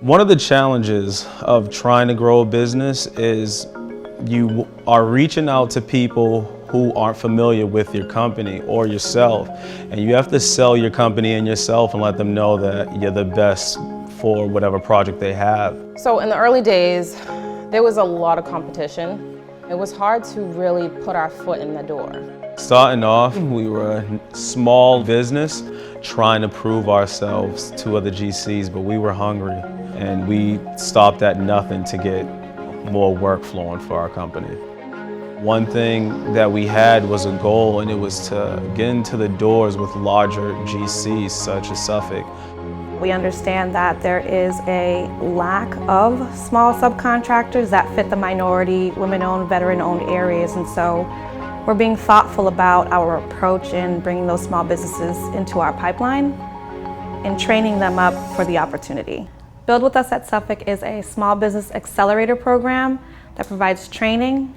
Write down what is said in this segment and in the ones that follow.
One of the challenges of trying to grow a business is you are reaching out to people who aren't familiar with your company or yourself. And you have to sell your company and yourself and let them know that you're the best for whatever project they have. So in the early days, there was a lot of competition. It was hard to really put our foot in the door. Starting off, we were a small business trying to prove ourselves to other GCs, but we were hungry and we stopped at nothing to get more work flowing for our company. One thing that we had was a goal, and it was to get into the doors with larger GCs such as Suffolk. We understand that there is a lack of small subcontractors that fit the minority, women-owned, veteran-owned areas, and so we're being thoughtful about our approach in bringing those small businesses into our pipeline and training them up for the opportunity. Build with Us at Suffolk is a small business accelerator program that provides training,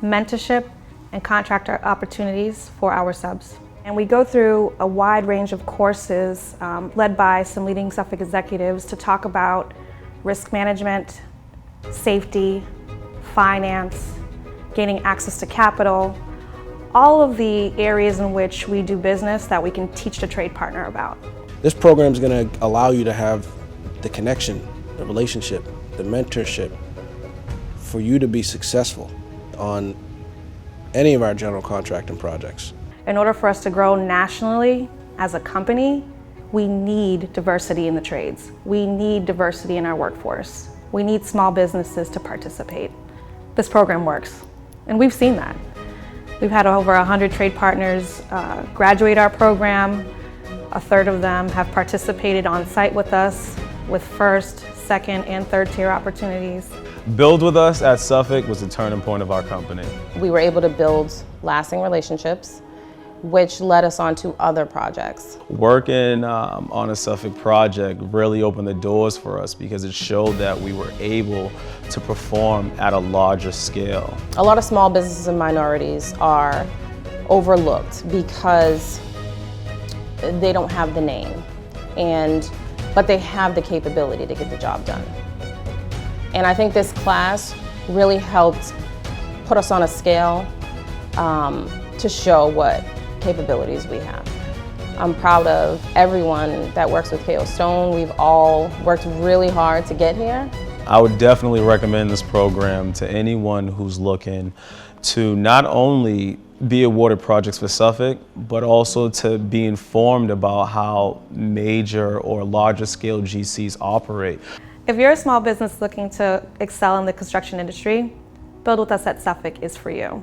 mentorship, and contractor opportunities for our subs. And we go through a wide range of courses led by some leading Suffolk executives to talk about risk management, safety, finance, gaining access to capital, all of the areas in which we do business that we can teach the trade partner about. This program is going to allow you to have the connection, the relationship, the mentorship for you to be successful on any of our general contracting projects. In order for us to grow nationally as a company, we need diversity in the trades. We need diversity in our workforce. We need small businesses to participate. This program works, and we've seen that. We've had over 100 trade partners graduate our program. A third of them have participated on site with us with first, second, and third tier opportunities. Build with Us at Suffolk was the turning point of our company. We were able to build lasting relationships, which led us on to other projects. Working on a Suffolk project really opened the doors for us because it showed that we were able to perform at a larger scale. A lot of small businesses and minorities are overlooked because they don't have the name, but they have the capability to get the job done. And I think this class really helped put us on a scale to show what capabilities we have. I'm proud of everyone that works with KO Stone. We've all worked really hard to get here. I would definitely recommend this program to anyone who's looking to not only be awarded projects for Suffolk, but also to be informed about how major or larger scale GCs operate. If you're a small business looking to excel in the construction industry, Build with Us at Suffolk is for you.